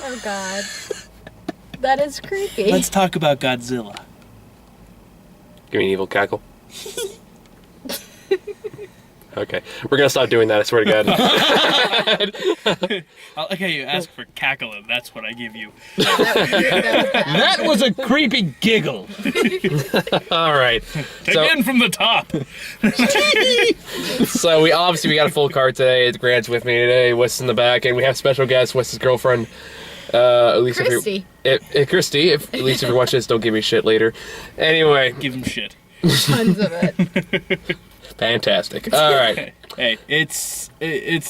Oh God. That is creepy. Let's talk about Godzilla. Give me an evil cackle. Okay, we're gonna stop doing that, I swear to God. I like how you ask for cackle and that's what I give you. That was a creepy giggle. Alright. Again from the top. So we got a full card today. Grant's with me today, Wes in the back, and we have special guest, Wes's girlfriend. Elisa, Christy. Christy, at least if you're watching this, don't give me shit later. Anyway. Give him shit. Tons of it. Fantastic. Alright. Hey, it's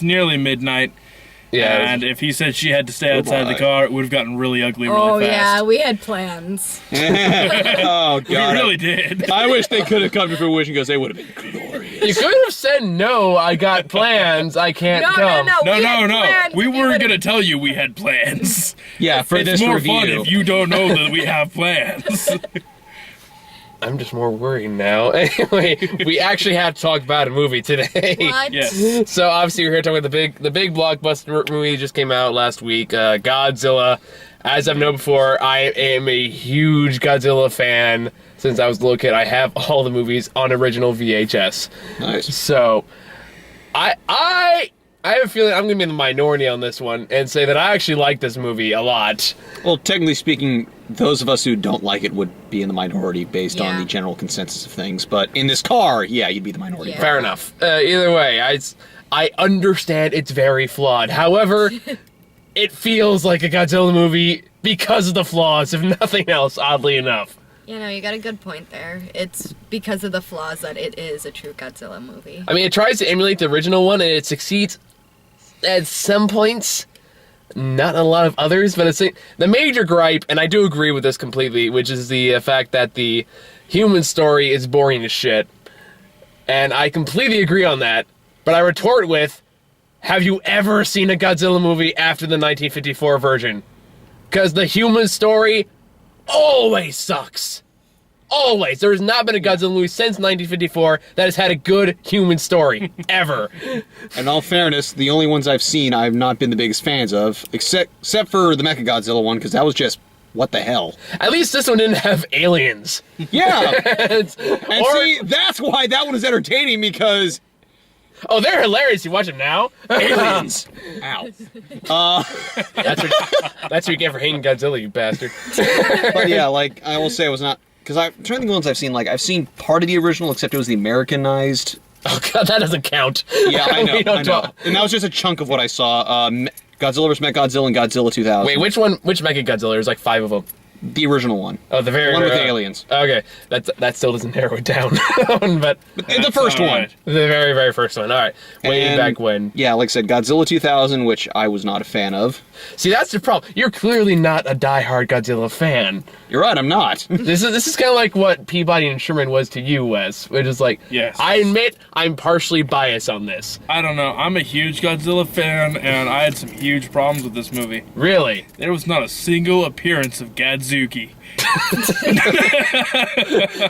nearly midnight. Yeah. And if he said she had to stay outside the car, it would have gotten really ugly really Oh fast. yeah, we had plans. Oh, God. We really did. I wish they could have come to fruition because they would have been glorious. You could have said, no, I got plans, I can't come. No. We weren't going to tell you we had plans. Yeah, for It's this more review. fun if you don't know that we have plans. I'm just more worried now. Anyway, we actually have to talk about a movie today. What? Yes. So obviously we're here talking about the big blockbuster movie that just came out last week, Godzilla. As I've known before, I am a huge Godzilla fan. Since I was a little kid, I have all the movies on original VHS. Nice. So, I have a feeling I'm going to be in the minority on this one and say that I actually like this movie a lot. Well, technically speaking, those of us who don't like it would be in the minority based on the general consensus of things. But in this car, yeah, you'd be the minority. Yeah. Fair enough. Either way, I understand it's very flawed. However, it feels like a Godzilla movie because of the flaws, if nothing else, oddly enough. You know, you got a good point there. It's because of the flaws that it is a true Godzilla movie. I mean, it tries to emulate the original one, and it succeeds at some points. Not a lot of others, but it's the major gripe, and I do agree with this completely, which is the fact that the human story is boring as shit. And I completely agree on that, but I retort with, have you ever seen a Godzilla movie after the 1954 version? Because the human story always sucks. Always. There has not been a Godzilla movie since 1954 that has had a good human story. Ever. In all fairness, the only ones I've seen I've not been the biggest fans of, except for the Mechagodzilla one, because that was just, what the hell? At least this one didn't have aliens. Yeah! See, that's why that one is entertaining, because... Oh, they're hilarious. You watch them now? Aliens! Ow. That's what you get for hating Godzilla, you bastard. But yeah, like, I will say I was not... Because I'm trying to think of ones I've seen. Like, I've seen part of the original, except it was the Americanized. Oh, God, that doesn't count. Yeah, I know, We don't I know. And that was just a chunk of what I saw. Godzilla vs. Mechagodzilla and Godzilla 2000. Wait, which Mechagodzilla? There's like 5 of them. The original one. Oh, the very one with the aliens. Okay, that still doesn't narrow it down. But The first one. The very, very first one. All right, way And, back when. Yeah, like I said, Godzilla 2000, which I was not a fan of. See, that's the problem. You're clearly not a diehard Godzilla fan. You're right, I'm not. This is kind of like what Peabody and Sherman was to you, Wes. Which is like, Yes. I admit I'm partially biased on this. I don't know. I'm a huge Godzilla fan, and I had some huge problems with this movie. Really? There was not a single appearance of Godzuki.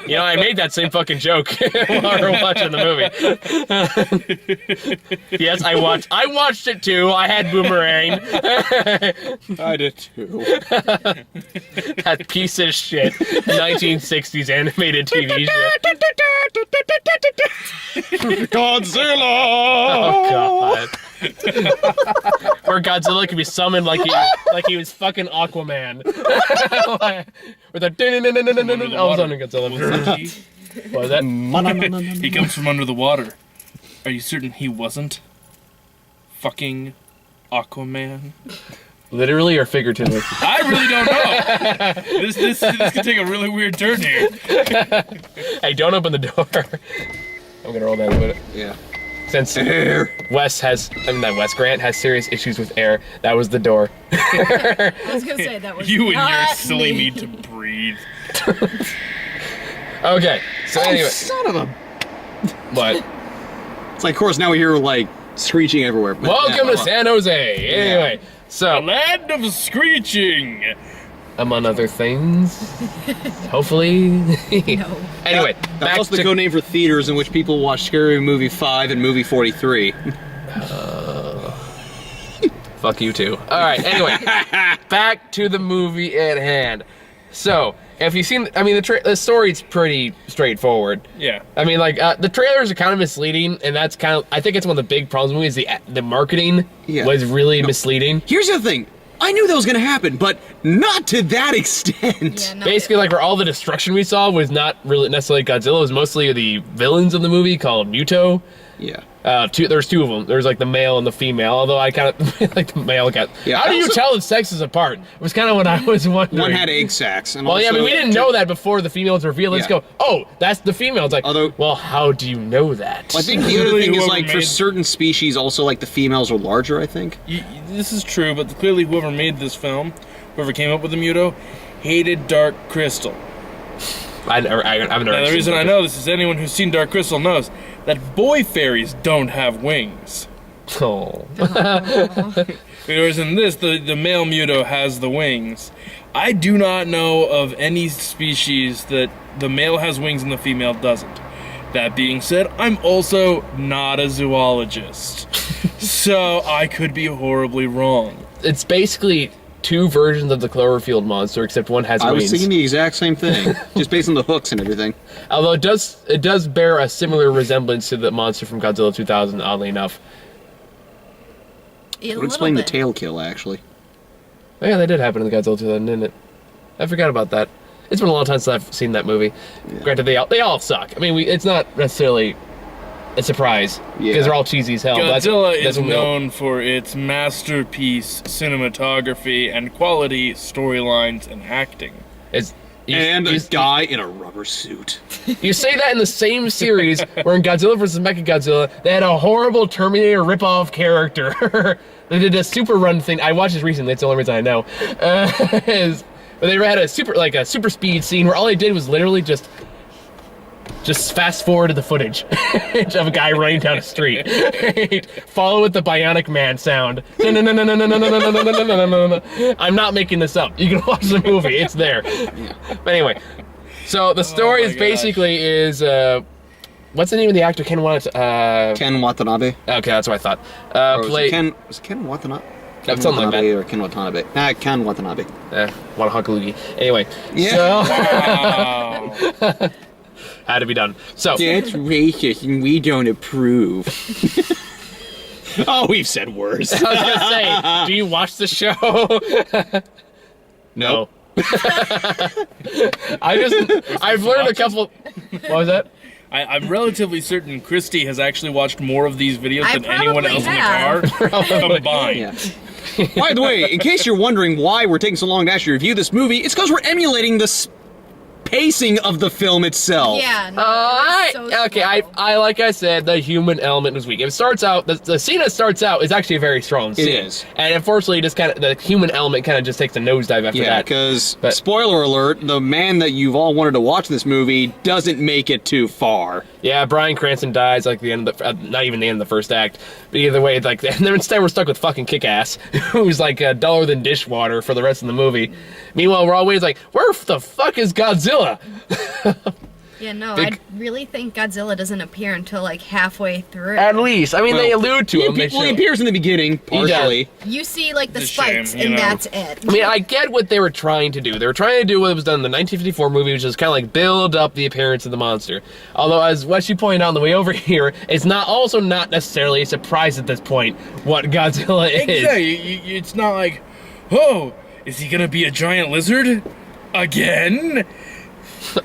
You know, I made that same fucking joke while we were watching the movie. Yes, I watched it too. I had Boomerang. I did too. That piece of shit 1960s animated TV show. Godzilla! Oh god. Where Godzilla could be summoned like he was fucking Aquaman. With a all of a sudden Godzilla. What was that? He comes from under the water. Are you certain he wasn't fucking Aquaman? Literally or figuratively? I really don't know. This could take a really weird turn here. Hey, don't open the door. I'm gonna roll that a bit. Yeah. Since Air. Wes Grant has serious issues with air, that was the door. I was gonna say that was You and your not silly me. need to breathe. Okay, so anyway. Son of a... What? It's like, of course, now we hear, like, screeching everywhere. But Welcome to San Jose. Anyway, A so land of screeching. among other things, hopefully. No. Anyway, That's back also the to code name for theaters in which people watch Scary Movie 5 and Movie 43. Fuck you too. All right. Anyway, back to the movie at hand. So, if you've seen, I mean, the story's pretty straightforward. Yeah. I mean, like the trailers are kind of misleading, and that's kind of, I think it's one of the big problems with the movie is the marketing was really misleading. Here's the thing. I knew that was going to happen, but not to that extent. Yeah, no, Basically, like where all the destruction we saw was not really necessarily Godzilla. It was mostly the villains of the movie called Muto. Yeah. There's two of them. There's like the male and the female. Although I kind of like the male got. Yeah, How do you also- tell the sexes apart? It was kind of what I was wondering. One had egg sacs. And Well, yeah, I mean, also- we didn't know that before the females revealed. Let's Yeah. go. Oh, that's the female. It's like, Although- well, how do you know that? Well, I think the other Literally thing is, whoever like, for made- certain species, also, like, the females are larger, I think. This is true, but clearly whoever made this film, whoever came up with the Muto, hated Dark Crystal. I've never. Now, the reason I know this is anyone who's seen Dark Crystal knows that boy fairies don't have wings. Oh. Whereas in this, the male Muto has the wings. I do not know of any species that the male has wings and the female doesn't. That being said, I'm also not a zoologist. So I could be horribly wrong. It's basically two versions of the Cloverfield monster, except one has I wings. was thinking the exact same thing, just based on the hooks and everything. Although it does bear a similar resemblance to the monster from Godzilla 2000, oddly enough. Yeah, a Would explain the little bit. tail kill, actually. Oh yeah, that did happen in the Godzilla 2000, didn't it? I forgot about that. It's been a long time since I've seen that movie. Granted, they all suck. I mean, it's not necessarily a surprise because Yeah. they're all cheesy as hell. but Godzilla that's is when we all- known for its masterpiece cinematography and quality storylines and acting. It's, you, And you, a guy in a rubber suit. you say that in the same series where in Godzilla vs. Mechagodzilla, they had a horrible Terminator ripoff character. They did a super run thing. I watched this recently. It's the only reason I know. But they had a super speed scene where all they did was literally just fast forward to the footage of a guy running down a street. Follow with the Bionic Man sound. I'm not making this up. You can watch the movie. It's there. But anyway, so the story my is basically what's the name of the actor? Ken Watanabe. Ken Watanabe. Okay, that's what I thought. Or Play. was it Ken Watanabe? Something like that. Or Ken Watanabe. Ken Watanabe. Wanahakalugi. Anyway, Yeah. Wow. had to be done. So That's racist and we don't approve. Oh, we've said worse. I was gonna say, do you watch the show? No. I've learned a couple. What was that? I'm relatively certain Christy has actually watched more of these videos I than anyone probably else have. in the car combined. Yeah. By the way, in case you're wondering why we're taking so long to actually review this movie, it's because we're emulating the pacing of the film itself. Yeah. No, it was so Okay, slow. I like I said, the human element was weak. It starts out, the scene that starts out is actually a very strong scene. It is. And unfortunately, just kind of the human element kind of just takes a nosedive after Yeah, that. because, But- spoiler alert, the man that you've all wanted to watch this movie doesn't make it too far. Yeah, Bryan Cranston dies like the end of the, not even the end of the first act. But either way, like, and then instead we're stuck with fucking Kick-Ass, who's like duller than dishwater for the rest of the movie. Meanwhile, we're always like, where the fuck is Godzilla? Yeah, no, Big- I really think Godzilla doesn't appear until like halfway through. At least, I mean, they allude to him. They Well, he show- appears in the beginning, partially. You see like the It's a shame, spikes, you and know. that's it. I mean, I get what they were trying to do. They were trying to do what was done in the 1954 movie, which is kind of like build up the appearance of the monster. Although, as what she pointed out on the way over here, it's not necessarily a surprise at this point what Godzilla is. Exactly. It's not like, oh, is he gonna be a giant lizard again?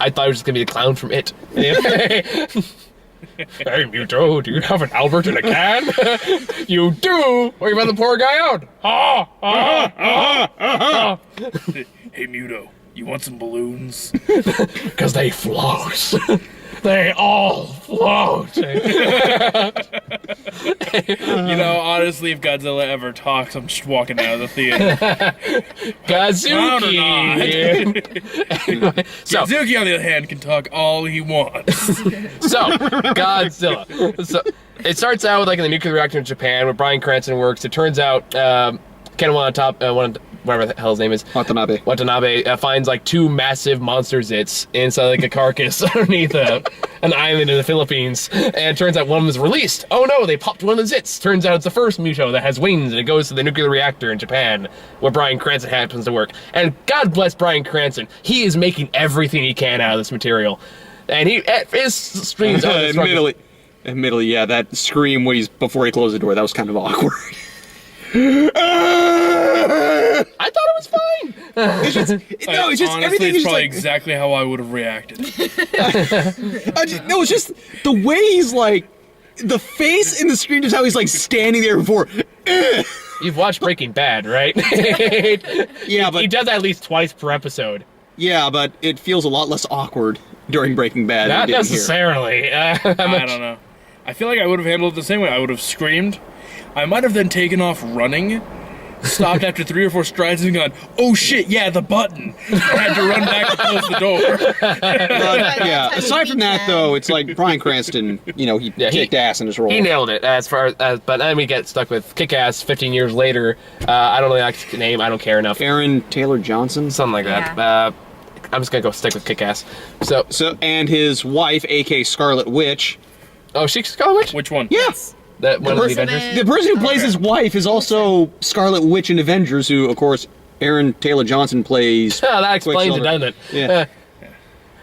I thought it was just gonna be the clown from It. Hey, Muto, do you have an Albert in a can? You do. Or you let the poor guy out? Hey, Muto, you want some balloons? Because they float. They all float. You know, honestly, if Godzilla ever talks, I'm just walking out of the theater. Kazuki. Anyway, so, Suzuki, on the other hand, can talk all he wants. So, Godzilla. So, it starts out with like in the nuclear reactor in Japan where Bryan Cranston works. It turns out Ken whatever the hell his name is. Watanabe finds like 2 massive monster zits inside like a carcass underneath an island in the Philippines, and it turns out one of them is released. Oh no, they popped one of the zits. Turns out it's the first Muto that has wings, and it goes to the nuclear reactor in Japan, where Bryan Cranston happens to work. And God bless Bryan Cranston, he is making everything he can out of this material, and his screams are Admittedly, yeah, that scream before he closed the door, that was kind of awkward. I thought it was fine. It's just honestly, everything it's is probably like, exactly how I would have reacted. no, it's just the way he's like, the face in the screen, just how he's like standing there before. You've watched Breaking Bad, right? Yeah, but he does that at least twice per episode. Yeah, but it feels a lot less awkward during Breaking Bad. Not than it did necessarily. I don't know. I feel like I would have handled it the same way. I would have screamed. I might have then taken off running, stopped after 3 or 4 strides and gone, oh shit, yeah, the button. I had to run back to close the door. But, yeah, aside from that, though, it's like Bryan Cranston, he kicked ass in his role. He nailed it as far as, but then we get stuck with Kick-Ass 15 years later. I don't really like the name. I don't care enough. Aaron Taylor Johnson? Something like that. Yeah. I'm just gonna go stick with Kick-Ass. So, and his wife, a.k.a. Scarlet Witch. oh, she's Scarlet Witch? Which one? Yes. That one of the person- Avengers? The person who plays his wife is also Scarlet Witch in Avengers, who, of course, Aaron Taylor Johnson plays. Oh, that explains it, doesn't it? Yeah.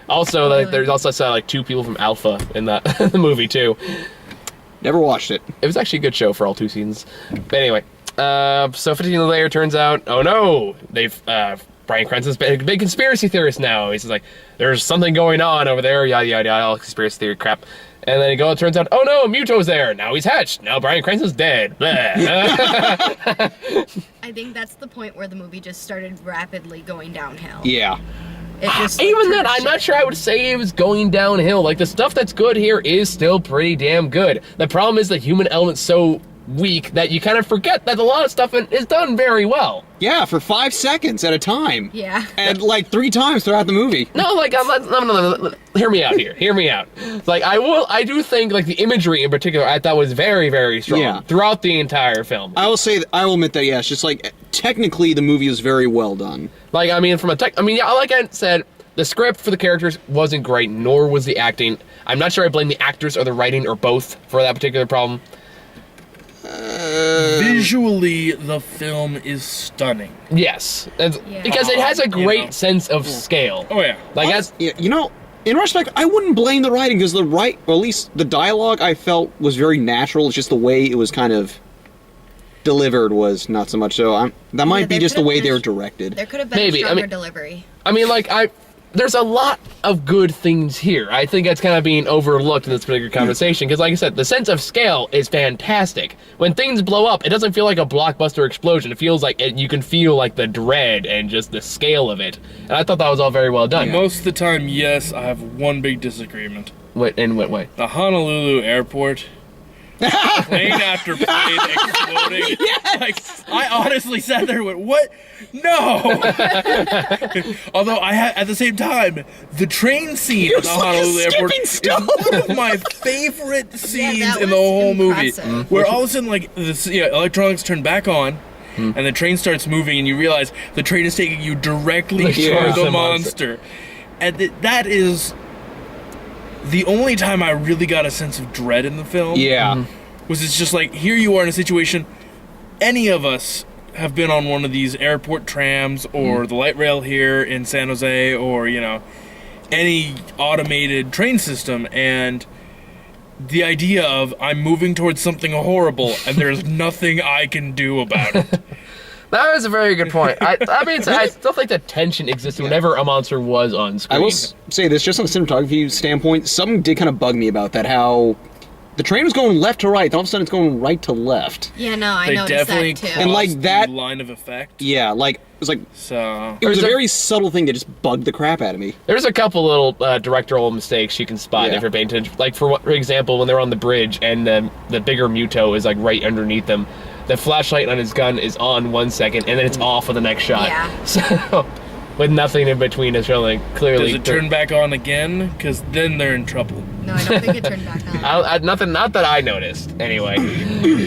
Also, there's also like 2 people from Alpha in the movie, too. Never watched it. It was actually a good show for all 2 seasons. But anyway, so 15 years later, turns out, oh no, Bryan Cranston's a big conspiracy theorist now. He's just like, there's something going on over there, yada yada yada, all conspiracy theory crap. And then it turns out, oh no, Muto's there. Now he's hatched. Now Bryan Cranston's dead. I think that's the point where the movie just started rapidly going downhill. Yeah. It just Even then, turned I'm not shit. sure I would say it was going downhill. Like, the stuff that's good here is still pretty damn good. The problem is the human element's so weak that you kind of forget that a lot of stuff is done very well. Yeah, for 5 seconds at a time. Yeah. And like 3 times throughout the movie. No, like, no. Hear me out here. Hear me out. Like, I do think, like, the imagery in particular, I thought was very, very strong throughout the entire film. I will admit that, yeah, it's just like, technically the movie is very well done. Like, I mean, like I said, the script for the characters wasn't great, nor was the acting. I'm not sure I blame the actors or the writing or both for that particular problem. Visually, the film is stunning. Yes, Yeah. because it has a great sense of scale. Oh, yeah. Like, that's Yeah, in retrospect, I wouldn't blame the writing, because or at least the dialogue I felt was very natural. It's just the way it was kind of delivered was not so much so. That might be there just the could've way been they a were directed. There could have been Maybe, a I stronger mean- delivery. I mean, like, there's a lot of good things here. I think that's kind of being overlooked in this particular conversation, because, like I said, the sense of scale is fantastic. When things blow up, it doesn't feel like a blockbuster explosion. It feels like you can feel, like, the dread and just the scale of it. And I thought that was all very well done. Most of the time, yes, I have one big disagreement. In what way? The Honolulu airport. Plane after plane exploding. Yes! Like, I honestly sat there and went, what? No! Although, at the same time, the train scene at the was like a Honolulu airport skipping is stone. one of my favorite scenes that in the was whole impressive. movie. Where all of a sudden, like, electronics turn back on, and the train starts moving, and you realize the train is taking you directly Like, toward yeah. the monster. And that is the only time I really got a sense of dread in the film. Yeah. Was it's just like, here you are in a situation, any of us have been on one of these airport trams or the light rail here in San Jose or, any automated train system, and the idea of I'm moving towards something horrible and there's nothing I can do about it. That was a very good point. I still think the tension existed whenever a monster was on screen. I will say this, just on a cinematography standpoint, something did kind of bug me about that, how the train was going left to right, then all of a sudden it's going right to left. Yeah, no, I They noticed definitely that too. And, like, crossed that- the line of effect. Yeah, like, it was like, So it was a There's a- very subtle thing that just bugged the crap out of me. There's a couple little directorial mistakes you can spot Yeah. if you're paying attention. Like, for example, when they're on the bridge and the bigger Muto is, like, right underneath them, the flashlight on his gun is on 1 second, and then it's off for the next shot. Yeah. So, with nothing in between, it's really clearly... does it turn back on again? Because then they're in trouble. No, I don't think it turned back on. Not that I noticed, anyway.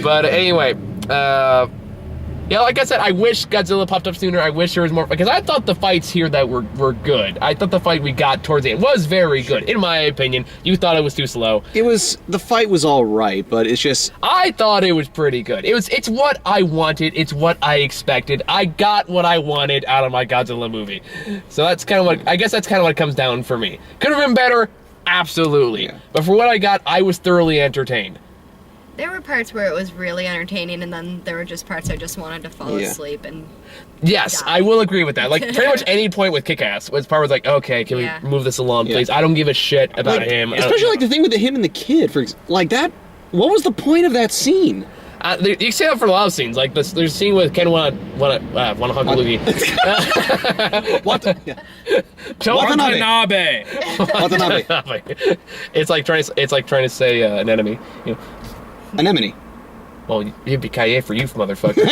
But anyway, Yeah, like I said, I wish Godzilla popped up sooner. I wish there was more, because I thought the fights here that were good. I thought the fight we got towards the end was very good, in my opinion. You thought it was too slow. The fight was all right, but it's just... I thought it was pretty good. It's what I wanted. It's what I expected. I got what I wanted out of my Godzilla movie. So that's kind of what, I guess that's kind of what comes down for me. Could have been better, absolutely. Yeah. But for what I got, I was thoroughly entertained. There were parts where it was really entertaining, and then there were just parts I just wanted to fall asleep and... Yes, I will agree with that. Like, pretty much any point with Kick-Ass, was part was like, okay, can we move this along, please? I don't give a shit about him. Especially, like, the thing with him and the kid, like, that... What was the point of that scene? You can say that for a lot of scenes. Like, there's a scene with Ken wanna hug Luigi. Watanabe. Watanabe. It's like trying to say an enemy. You know. Anemone. Well, yippee-ki-yay for you, motherfucker.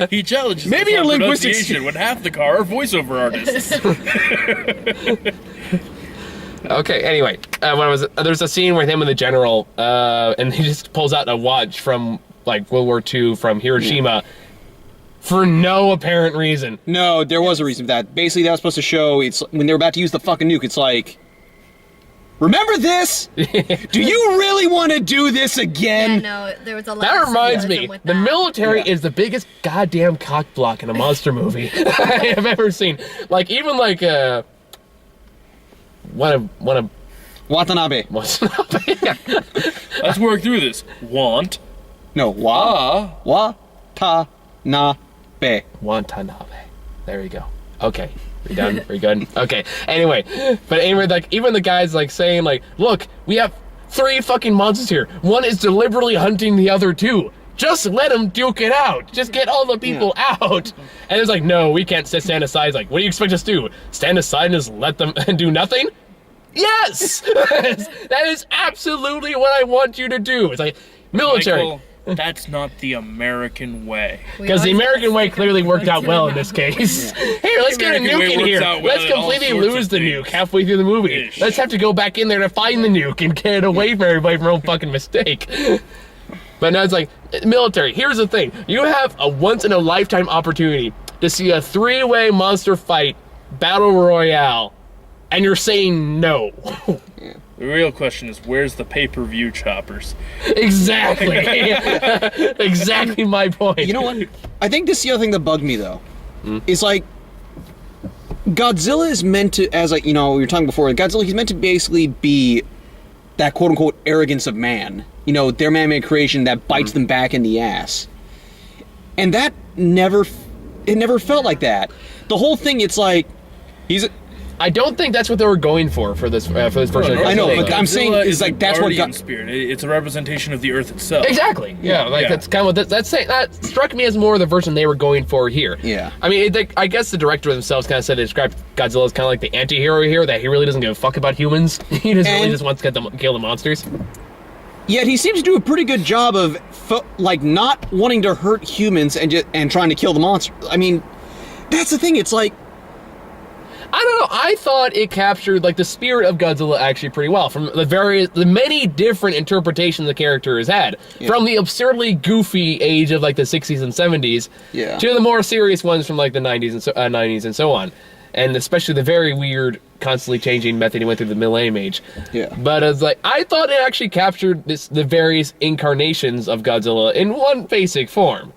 He challenges maybe your linguistics when half the car are voiceover artists. Okay, anyway, there's a scene with him and the general, and he just pulls out a watch from, like, World War II from Hiroshima for no apparent reason. No, there was a reason for that. Basically, that was supposed to show, it's when they were about to use the fucking nuke, it's like... Remember this? Do you really want to do this again? Yeah, no, there was a lot that of reminds me, with the that. military is the biggest goddamn cock block in a monster movie I have ever seen. Like, even like, Watanabe. Let's work through this. Watanabe. There you go. Okay. We done? We good? Okay. Anyway, like, even the guys, like, saying, like, look, we have 3 fucking monsters here. One is deliberately hunting the other 2. Just let them duke it out. Just get all the people out. And it's like, no, we can't stand aside. It's like, what do you expect us to do? Stand aside and just let them do nothing? Yes! That is absolutely what I want you to do. It's like, military. Michael, that's not the American way. Because the American way clearly worked out well in this case. Here, let's get a nuke in here. Let's completely lose the nuke halfway through the movie. Let's have to go back in there to find the nuke and get it away from everybody from our own fucking mistake. But now it's like, military, here's the thing. You have a once-in-a-lifetime opportunity to see a 3-way monster fight, battle royale, and you're saying no. The real question is, where's the pay-per-view choppers? Exactly. Exactly my point. You know what? I think this is the other thing that bugged me, though. Is like, Godzilla is meant to, as like, you know, we were talking before, Godzilla, he's meant to basically be that quote-unquote arrogance of man. You know, their man-made creation that bites them back in the ass. And that never felt like that. The whole thing, it's like, I don't think that's what they were going for this version. I know, but I'm saying Godzilla is like that's what spirit. It's a representation of the Earth itself. Exactly. Yeah, like that's kind of what that struck me as more the version they were going for here. Yeah. I mean, I guess the director themselves kind of said they described Godzilla as kind of like the anti-hero here, that he really doesn't give a fuck about humans. He just wants to kill the monsters. Yet he seems to do a pretty good job of like not wanting to hurt humans and trying to kill the monster. I mean, that's the thing. It's like, I don't know, I thought it captured, like, the spirit of Godzilla actually pretty well, from the many different interpretations the character has had, from the absurdly goofy age of, like, the 60s and 70s, to the more serious ones from, like, the 90s and so on, and especially the very weird, constantly changing method he went through the Millennium Age. Yeah. But it's like, I thought it actually captured the various incarnations of Godzilla in one basic form.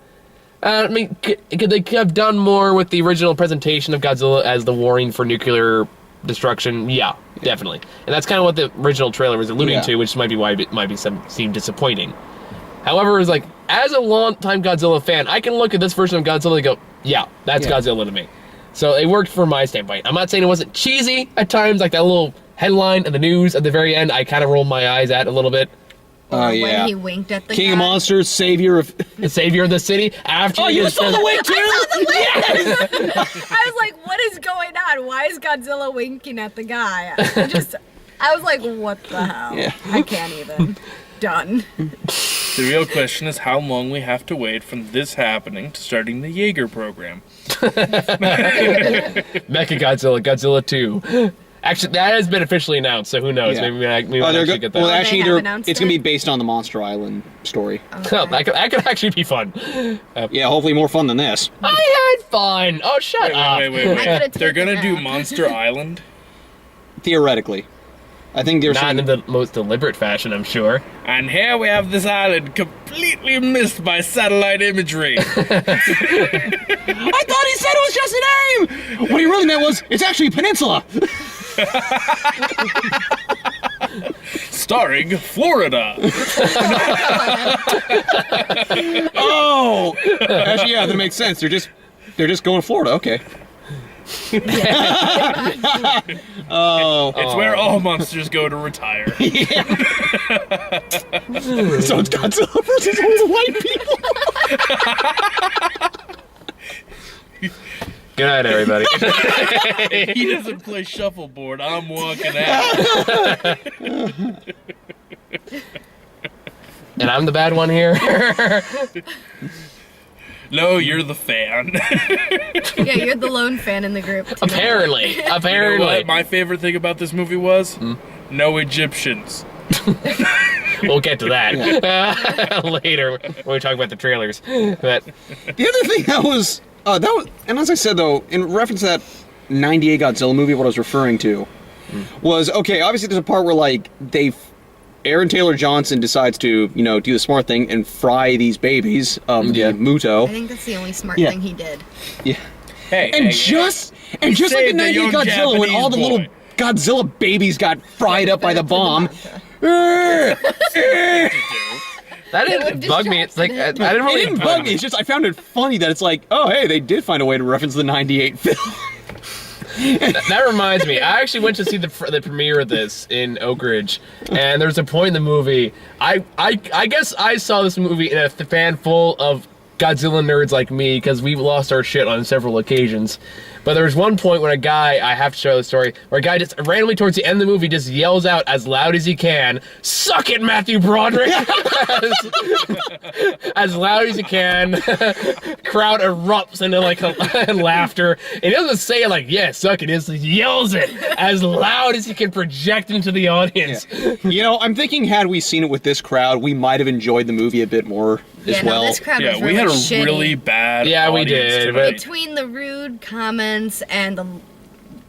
I mean, could they have done more with the original presentation of Godzilla as the warring for nuclear destruction? Yeah, definitely. And that's kind of what the original trailer was alluding to, which might be why it might seem disappointing. However, it's like, as a long-time Godzilla fan, I can look at this version of Godzilla and go, yeah, that's Godzilla to me. So it worked from my standpoint. I'm not saying it wasn't cheesy at times, like that little headline in the news at the very end, I kind of rolled my eyes at a little bit. Or when he winked at the King guy. of Monsters, savior of the savior of the city. After you saw the wink too? I saw the wink! Yes! I was like, what is going on? Why is Godzilla winking at the guy? I was like, what the hell? Yeah. I can't even. Done. The real question is how long we have to wait from this happening to starting the Jaeger program. Mechagodzilla, Godzilla 2. Actually, that has been officially announced, so who knows? Yeah. Maybe we might actually get that. Well, They actually, have announced it's going to it? be based on the Monster Island story. Oh, that could actually be fun. Yeah, hopefully more fun than this. I had fun. Oh, shut up. I could've They're taken gonna do that. Monster Island? Theoretically. I think they're Not saying... in the most deliberate fashion, I'm sure. And here we have this island completely missed by satellite imagery. I thought he said it was just a name! What he really meant was, it's actually a peninsula! Starring Florida. Oh! Actually, yeah, that makes sense. They're just going to Florida, okay. Oh. It's where all monsters go to retire. So it's Godzilla versus all the white people. Good night, everybody. He doesn't play shuffleboard. I'm walking out. And I'm the bad one here. No, you're the fan. Yeah, you're the lone fan in the group. too. Apparently. You know what my favorite thing about this movie was? No Egyptians. We'll get to that later when we talk about the trailers. But The other thing that was, and as I said though, in reference to that 98 Godzilla movie, what I was referring to was, okay, obviously there's a part where, like, Aaron Taylor Johnson decides to, do the smart thing and fry these babies of the I Muto. think that's the only smart Yeah. thing he did. Yeah. Hey, And hey, just like the saved a 98 young Godzilla, when all the Japanese little boy. Godzilla babies got fried up by the bomb. that would've didn't bug me. It's like, I didn't It really didn't bug me. It's just I found it funny that it's like, oh hey, they did find a way to reference the '98 film. That reminds me, I actually went to see the premiere of this in Oak Ridge, and there's a point in the movie, I guess I saw this movie in a fan full of Godzilla nerds like me, because we've lost our shit on several occasions. But there was one point when a guy, I have to show the story, where a guy just randomly towards the end of the movie just yells out as loud as he can, "Suck it, Matthew Broderick!" as loud as he can. Crowd erupts into like laughter. And he doesn't say it like, "Yeah, suck it," he yells it as loud as he can project into the audience. I'm thinking had we seen it with this crowd, we might have enjoyed the movie a bit more as well. No, this crowd was Yeah, really we had a shitty. really bad Yeah, we audience did, tonight. Between the rude comments and the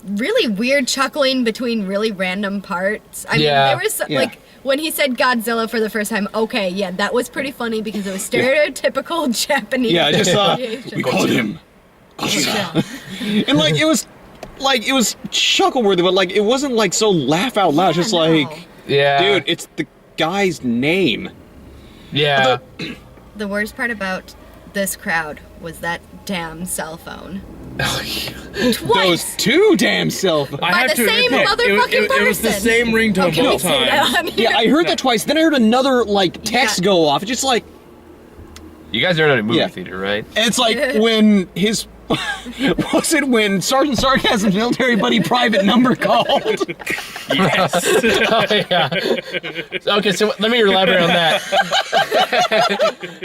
really weird chuckling between really random parts. I mean, there was like when he said Godzilla for the first time. Okay, yeah, that was pretty funny because it was stereotypical Japanese. Yeah, I just pronunciation. we called him Godzilla. And like it was chuckle worthy, but like it wasn't like so laugh out loud. Yeah, Just no. like, Yeah. dude, it's the guy's name. Yeah. The worst part about this crowd was that damn cell phone. Twice. Those two damn cell phones. I By have the to same admit, motherfucking it was the person. same ringtone Okay, both say that times. on here. Yeah, I heard that twice. Then I heard another like text go off. It's just like, You guys are in a movie Yeah. theater, right? it's like when his was it when Sergeant Sarcasm's military buddy private number called? Yes. Oh, yeah. Okay, so let me elaborate on that.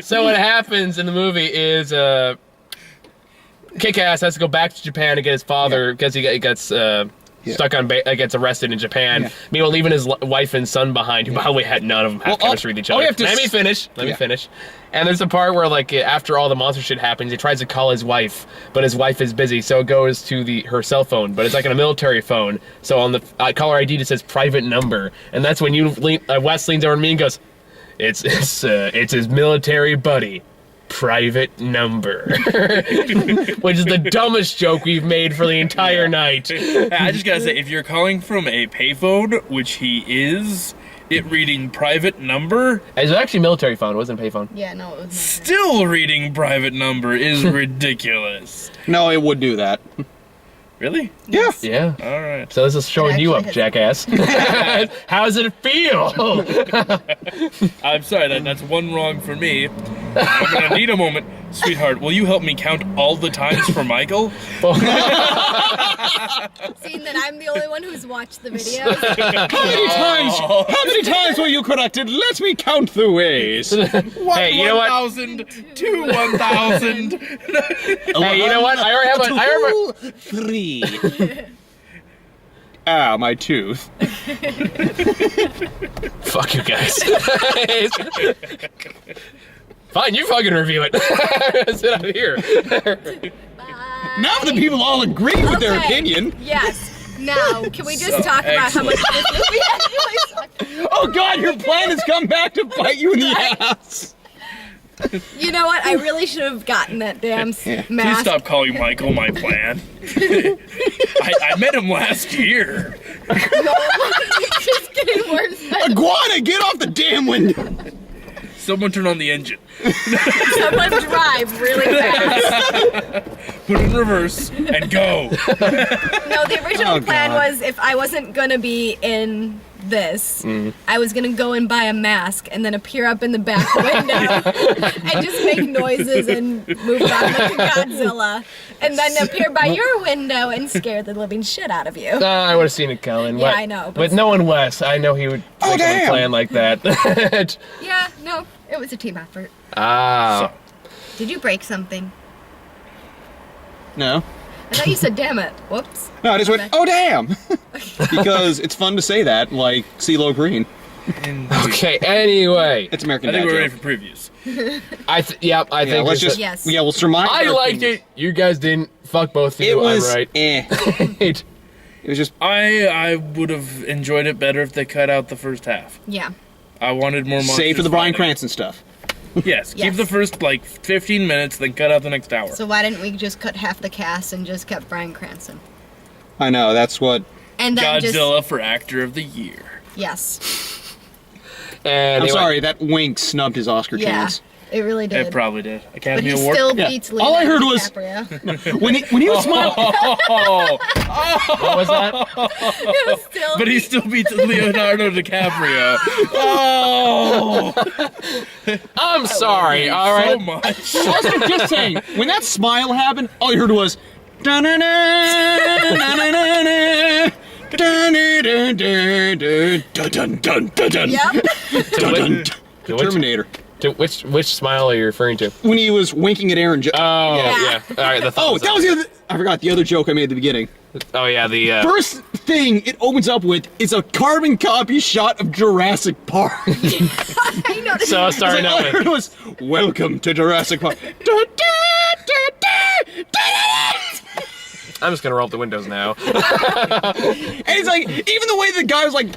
So what happens in the movie is Kick-Ass has to go back to Japan to get his father because he gets stuck on gets arrested in Japan. Yeah. Meanwhile, leaving his wife and son behind, who by the way had none of them have chemistry with each other. you have to Let me finish. Let me Yeah. finish. And there's a part where, like, after all the monster shit happens, he tries to call his wife, but his wife is busy, so it goes to her cell phone, but it's like a military phone. So on the caller ID, it says private number, and that's when Wes leans over to me and goes, "It's his military buddy." Private number. Which is the dumbest joke we've made for the entire night. I just gotta say, if you're calling from a payphone, which he is, it reading private number, It was actually a military phone, it wasn't a payphone. Yeah, no, it was not. still reading private number is ridiculous. No, it would do that. Really? Yeah. Yeah. Alright. So this is showing you up, actually jackass. How does it feel? I'm sorry, that's one wrong for me. I'm gonna need a moment. Sweetheart, will you help me count all the times for Michael? Seeing that I'm the only one who's watched the videos. How many times were you corrected? Let me count the ways. Hey, you know what? 1,000 to 1,000. Hey, you know what? I already have a... Three. Ah, my tooth. Fuck you guys. Fine, you fucking review it. Sit out here. Now the people all agree with their opinion. Yes. Now, can we just talk about how much this movie actually sucked? Oh god, your plan has come back to bite you in the ass. You know what? I really should have gotten that damn Please mask. stop calling Michael my plan. I met him last year. No, it's just getting worse. Iguana, get off the damn window. Someone turn on the engine. Someone drive really fast. Put it in reverse and go. No, the original Oh, plan God. was if I wasn't gonna be in this, I was gonna go and buy a mask and then appear up in the back window and just make noises and move around like a Godzilla, and then appear by your window and scare the living shit out of you. I would have seen it coming. Yeah, but, I know, but But knowing Wes, I know he would think of a damn. plan like that. Yeah, no, it was a team effort. Ah. Did you break something? No. I thought you said damn it. Whoops. No, I just went, oh damn! Because it's fun to say that, like CeeLo Green. Okay, anyway. It's American I think Dad we're ready joke. for previews. I think let's it's- just, Yes. yeah, we'll surmise. I our liked opinions. it. You guys didn't. Fuck both of It you. was, I'm right. It was just, I would have enjoyed it better if they cut out the first half. Yeah. I wanted more monsters. save for the Bryan fighting. Cranston stuff. Yes, Yes. keep the first like 15 minutes, then cut out the next hour. So why didn't we just cut half the cast and just kept Bryan Cranston? I know, that's what, And then Godzilla for Actor of the Year. Yes. And I'm anyway, sorry, that wink snubbed his Oscar Yeah. chance. It really did. It probably did. But Academy he Award. still Yeah. beats All I Leonardo heard was- DiCaprio. When he was smiling, Oh, what was that? Still but he still beats Leonardo DiCaprio. Oh, I'm sorry. All so right. much. also just saying, when that smile happened, all you heard was, da-na-na, da-na-na-na, Yep. Terminator. To which smile are you referring to? When he was winking at Aaron. Oh Yeah. yeah. All right. The Oh, thumbs that up. was the other. I forgot the other joke I made at the beginning. Oh yeah. The First thing it opens up with is a carbon copy shot of Jurassic Park. I noticed. so starting All out I heard with was, "Welcome to Jurassic Park." I'm just gonna roll up the windows now. And it's like, even the way the guy was like,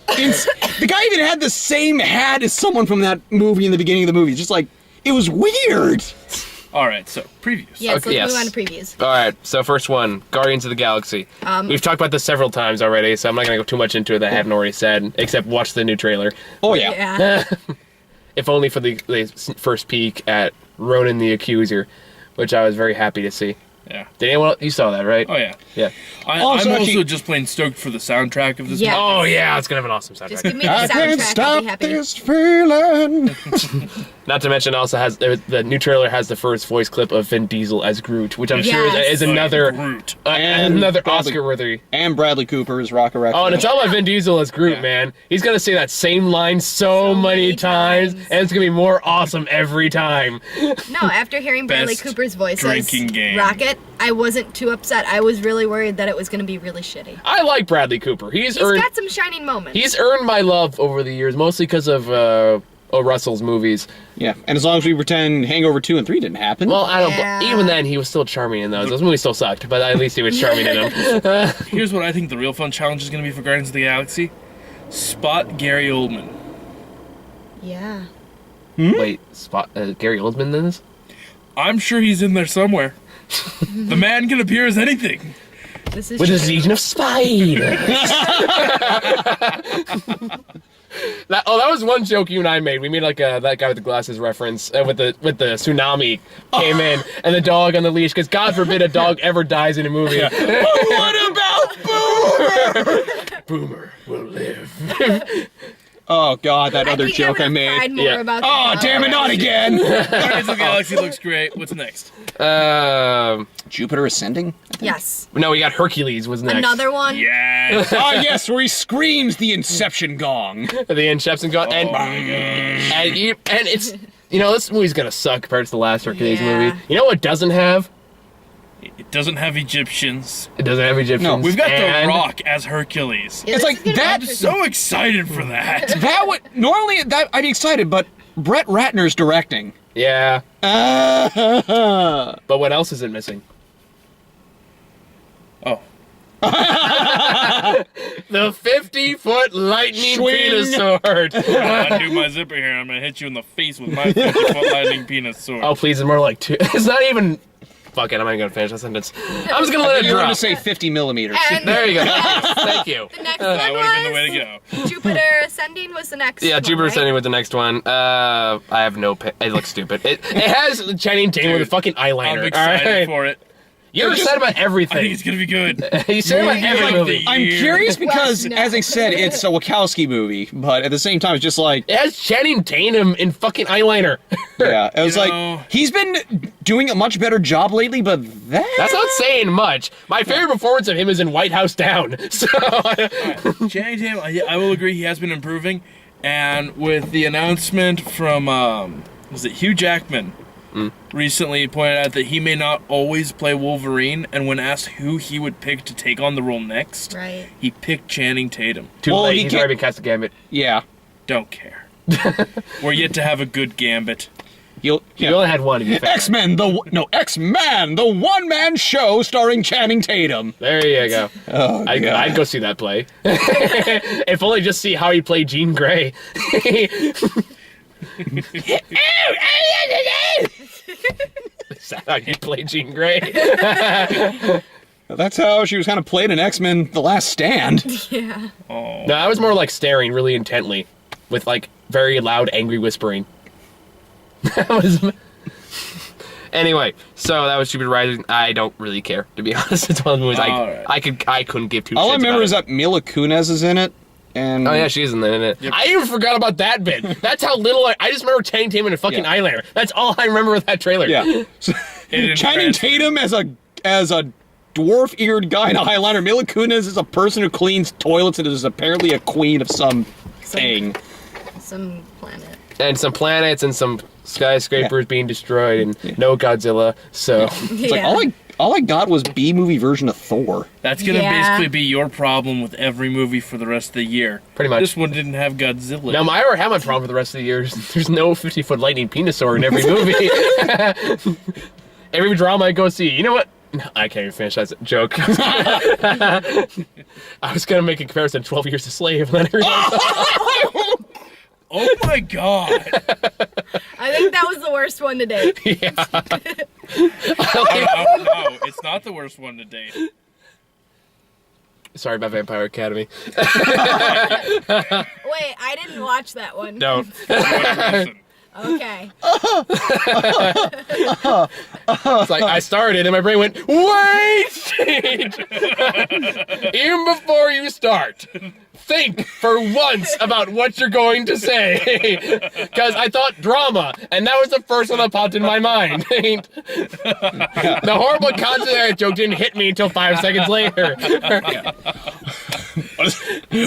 the guy even had the same hat as someone from that movie in the beginning of the movie. Just like, it was weird. All right, so previews. Yes, Okay, let's yes. move on to previews. All right. So first one, Guardians of the Galaxy. We've talked about this several times already, so I'm not gonna go too much into it that I haven't already said, except watch the new trailer. Oh yeah. Yeah. If only for the first peek at Ronan the Accuser, which I was very happy to see. Yeah. Did anyone? You saw that, right? Oh yeah. Yeah. I'm Also, also actually- just plain stoked for the soundtrack of this. Yeah. Oh yeah, it's gonna have an awesome soundtrack. Just give me the I can't soundtrack. I'll stop be happy. this feeling. Not to mention, also has the new trailer has the first voice clip of Vin Diesel as Groot, which I'm sure Yes. is another Groot. And another Bradley- Oscar-worthy. And Bradley Cooper is Rocket Raccoon. Oh, and it's all about Vin Diesel as Groot, Yeah. man. He's gonna say that same line so many times, and it's gonna be more awesome every time. No, after hearing Bradley Best Cooper's voice as drinking game. Rocket, I wasn't too upset. I was really worried that it was going to be really shitty. I like Bradley Cooper. He's earned Got some shining moments. he's earned my love over the years, mostly because of Russell's movies. Yeah, and as long as we pretend Hangover 2 and 3 didn't happen. Well, I don't. Yeah. Even then, he was still charming in those. Those movies still sucked, but at least he was charming in them. Here's what I think the real fun challenge is going to be for Guardians of the Galaxy: spot Gary Oldman. Yeah. Wait, spot Gary Oldman in this? I'm sure he's in there somewhere. The man can appear as anything. This is With a true. legion of spiders. That was one joke you and I made. We made like that guy with the glasses reference with the tsunami came in and the dog on the leash, because God forbid a dog ever dies in a movie. what about Boomer? Boomer will live. Oh god, that other think joke I would've cried made. more Yeah. about Oh that. damn it, not again! Guardians of the Galaxy looks great. What's next? Jupiter Ascending? Yes. No, we got Hercules was next. Another one. Yes. Ah yes, where he screams the Inception gong. The Inception got and Oh my gosh. it's this movie's gonna suck compared to the last Hercules Yeah. movie. You know what it doesn't have? It doesn't have Egyptians. It doesn't have Egyptians. No, We've got The and- Rock as Hercules. Yeah, It's this like is gonna be that- I'm interesting. so excited for that. That would normally that I'd be excited, but Brett Ratner's directing. Yeah. Uh, But what else is it missing? Oh. The 50-foot lightning Swing. penis sword. Undo my zipper here. I'm gonna hit you in the face with my 50-foot lightning penis sword. Oh, please, it's more like 2. It's not even... Fuck it, I'm not gonna finish that sentence. I'm just gonna let it you're going drop. to say 50 millimeters. And There you go. Thank you. the next That one would have been the way to was go. Jupiter Ascending was the next Yeah, one, Jupiter right? Ascending with the next one. I have no... It looks stupid. It has Channing Tatum with a fucking eyeliner. I'm excited alright? for it. You're excited about I think everything. it's gonna be good. You say about Movie every of movie. the I'm year. curious because, Well, no. as I said, it's a Wachowski movie, but at the same time, it's just like, It has Channing Tatum in fucking eyeliner. yeah, it was You like, know- he's been doing a much better job lately, but that... That's not saying much. My favorite performance of him is in White House Down. So Channing Tatum, I will agree, he has been improving. And with the announcement from, was it Hugh Jackman? Recently pointed out that he may not always play Wolverine, and when asked who he would pick to take on the role next, Right. he picked Channing Tatum. too Well, late. he He's can't- already been cast a gambit. Yeah. Don't care. We're yet to have a good Gambit. You only had one. To be fair. X-Men, X-Man, the one-man show starring Channing Tatum. There you go. Oh, I'd go see that play. If only just see how he played Jean Grey. Is that how you play Jean Grey? That's how she was kind of played in X-Men: The Last Stand. Yeah. Oh. No, I was more like staring really intently, with like very loud, angry whispering. That was. Anyway, so that was Jupiter Rising. I don't really care, to be honest. It's one of the movies Alright. I couldn't give two shits All I remember about is it. that Mila Kunis is in it, and Oh yeah, she's in it. Yep. I even forgot about that bit. That's how little I just remember Channing Tatum in a fucking Yeah. eyeliner. That's all I remember with that trailer. yeah. So, It Channing Tatum as a dwarf-eared guy in a eyeliner. Mila Kunis is a person who cleans toilets and is apparently a queen of some thing. Some planet. And some planets and some skyscrapers being destroyed and no Godzilla. So It's like all I got was B-movie version of Thor. That's gonna Yeah. basically be your problem with every movie for the rest of the year. Pretty much. This one didn't have Godzilla. now I already have my problem for the rest of the years. There's no 50-foot lightning penis sword in every movie. Every drama I go see. You know what? No, I can't even finish that joke. I was gonna make a comparison to 12 Years a Slave, and then I Oh my god! I think that was the worst one to date. No, it's not the worst one to date. Sorry about Vampire Academy. Wait, I didn't watch that one. No. Listen, Okay. It's like I started and my brain went, wait! Even before you start, think for once about what you're going to say. Because I thought drama, and that was the first one that popped in my mind. The horrible concept of that joke didn't hit me until 5 seconds later.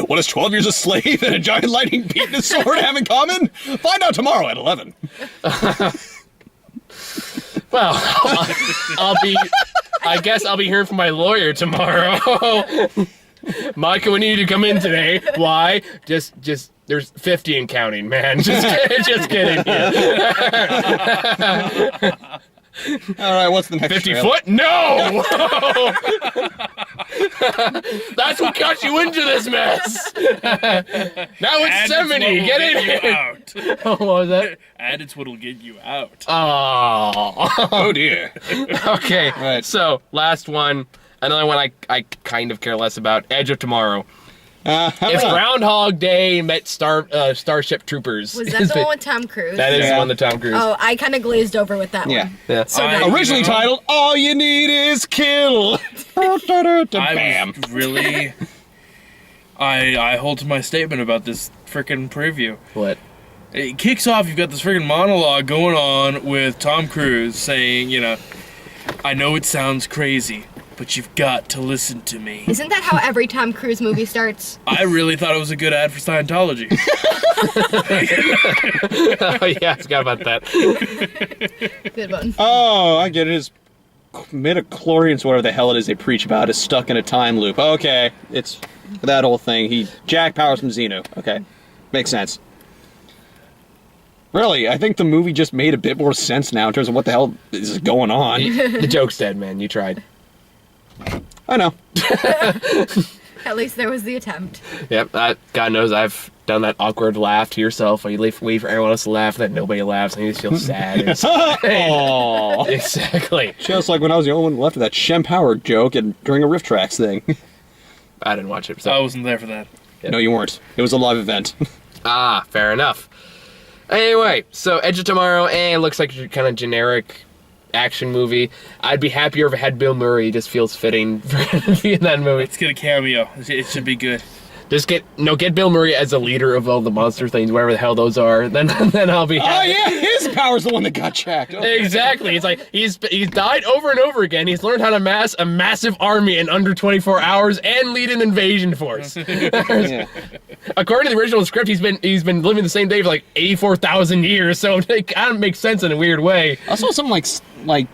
What does 12 Years a Slave and a giant lightning penis sword have in common? Find out tomorrow at 11. Well, I guess I'll be hearing from my lawyer tomorrow. Micah, we need you to come in today. Why? Just, there's 50 and counting, man. Just kidding. All right, what's the next 50 trailer? foot? No! That's what got you into this mess. Now it's and 70. it's Get what'll in you here. out. What was that? And it's what'll get you out. Oh. Oh dear. Okay. Right. So, last one. Another one I kind of care less about. Edge of Tomorrow. If Groundhog Day met Starship Troopers. Was that the one with Tom Cruise? That is Yeah. one that Tom Cruise. Oh, I kind of glazed over with that Yeah. one. Yeah. So I- good. Originally You know? titled "All You Need Is Kill." I Bam. was really. I hold to my statement about this frickin' preview. What? It kicks off, you've got this friggin' monologue going on with Tom Cruise saying, you know, I know it sounds crazy, but you've got to listen to me. Isn't that how every Tom Cruise movie starts? I really thought it was a good ad for Scientology. Oh, yeah, I forgot about that. Good one. Oh, I get it. His midichlorians, whatever the hell it is they preach about, is stuck in a time loop. Okay, it's that whole thing. He jacked powers from Xenu. Okay, makes sense. Really, I think the movie just made a bit more sense now in terms of what the hell is going on. The joke's dead, man. You tried. I know. At least there was the attempt. Yep. God knows I've done that awkward laugh to yourself where you wait for everyone else to laugh, and then nobody laughs, and you just feel sad. Aww. Exactly. Just like when I was the only one left of that Shem Howard joke and during a Rift Tracks thing. I didn't watch it. So. I wasn't there for that. Yep. No, you weren't. It was a live event. Ah, fair enough. Anyway, so Edge of Tomorrow, it looks like a kind of generic action movie. I'd be happier if it had Bill Murray. He just feels fitting for be in that movie. Let's get a cameo. It should be good. Just get Bill Murray as a leader of all the monster things, whatever the hell those are. Then I'll be happy. Oh yeah, his power's the one that got checked. Okay. Exactly. It's like he's died over and over again. He's learned how to mass a massive army in under 24 hours and lead an invasion force. Yeah. According to the original script, he's been living the same day for like 84,000 years. So it kind of makes sense in a weird way. I saw something like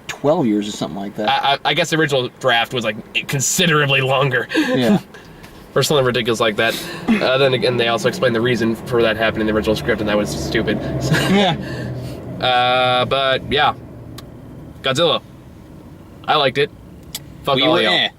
12 years or something like that. I guess the original draft was like considerably longer. Yeah. Or something ridiculous like that. Then again, they also explained the reason for that happening in the original script, and that was stupid. Yeah. But yeah, Godzilla. I liked it. Fuck all y'all.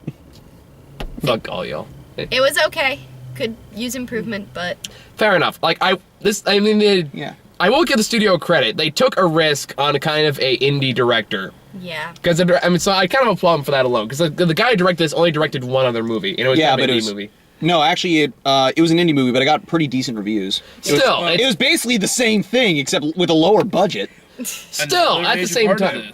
Fuck all y'all. It was okay. Could use improvement, but Fair enough. Like I will give the studio credit. They took a risk on a kind of a indie director. yeah. Because so I kind of applaud him for that alone. Because the guy who directed this only directed one other movie, and it was kind of an indie movie. No, actually, it was an indie movie, but it got pretty decent reviews. It was basically the same thing, except with a lower budget. Still, at the same time.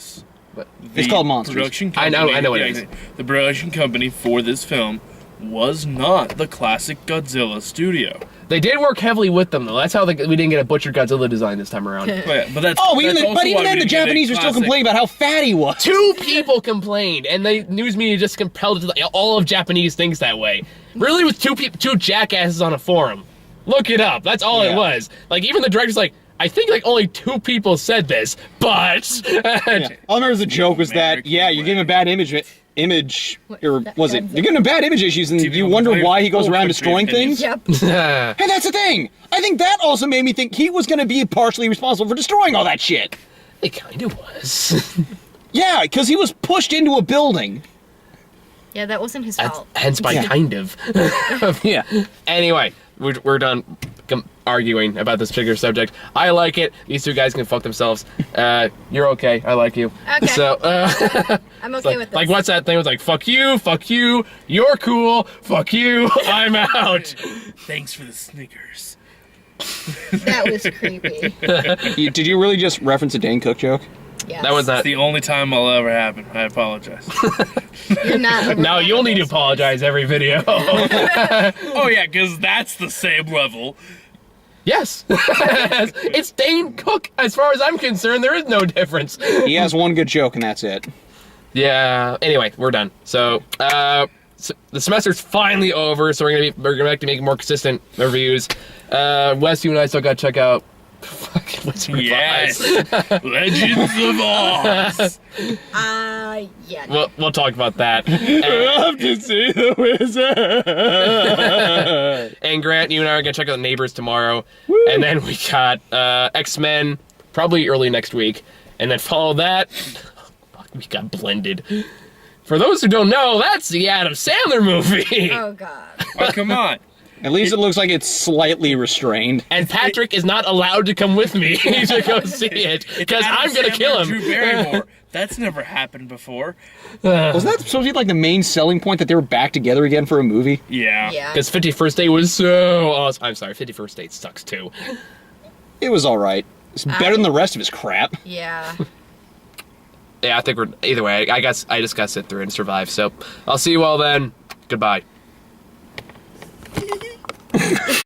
It's called Monsters. Production I company, know what it is. The production company for this film was not the classic Godzilla studio. They did work heavily with them, though. That's how we didn't get a butchered Godzilla design this time around. But that's Even then, the Japanese were still complaining about how fat he was. 2 people complained, and the news media just compelled it to. All of Japanese thinks that way. Really, with 2 jackasses on a forum. Look it up. That's all it was. Like, even the director's like, I think like only 2 people said this, but. All I remember the joke was that you're getting a bad image, or was it? You're getting a bad image issues, and you wonder why he goes around destroying things. Yep. And that's the thing. I think that also made me think he was going to be partially responsible for destroying all that shit. It kind of was. Yeah, because he was pushed into a building. Yeah, that wasn't his fault. Hence by kind of. Yeah. Anyway, we're done arguing about this particular subject. I like it. These 2 guys can fuck themselves. You're okay. I like you. Okay. So, I'm okay with this. like, what's that thing? It was like, fuck you, you're cool, fuck you, I'm out. Thanks for the Snickers. That was creepy. Did you really just reference a Dane Cook joke? Yes. That was not. It's the only time I'll ever happen. I apologize. You're not. Now you'll need to apologize every video. Oh yeah, because that's the same level. Yes. It's Dane Cook. As far as I'm concerned, there is no difference. He has one good joke, and that's it. Yeah. Anyway, we're done. So, the semester's finally over, so we're gonna have to make more consistent reviews. Wes, you and I still gotta check out. Yes. Legends of Oz. Yeah. We'll talk about that. Love to see the wizard. And Grant, you and I are gonna check out Neighbors tomorrow. Woo. And then we got X-Men probably early next week. And then follow that. We got Blended. For those who don't know, that's the Adam Sandler movie. Oh God. Oh, come on. At least it looks like it's slightly restrained. And Patrick is not allowed to come with me to go see it because I'm gonna kill him. Drew Barrymore. That's never happened before. Was that supposed to be like the main selling point that they were back together again for a movie? Yeah. Yeah. Because 51st Date was so awesome. I'm sorry, 51st Date sucks too. It was all right. It's better than the rest of his crap. Yeah. Yeah, I think we're either way. I guess I just gotta sit through it and survive. So I'll see you all then. Goodbye.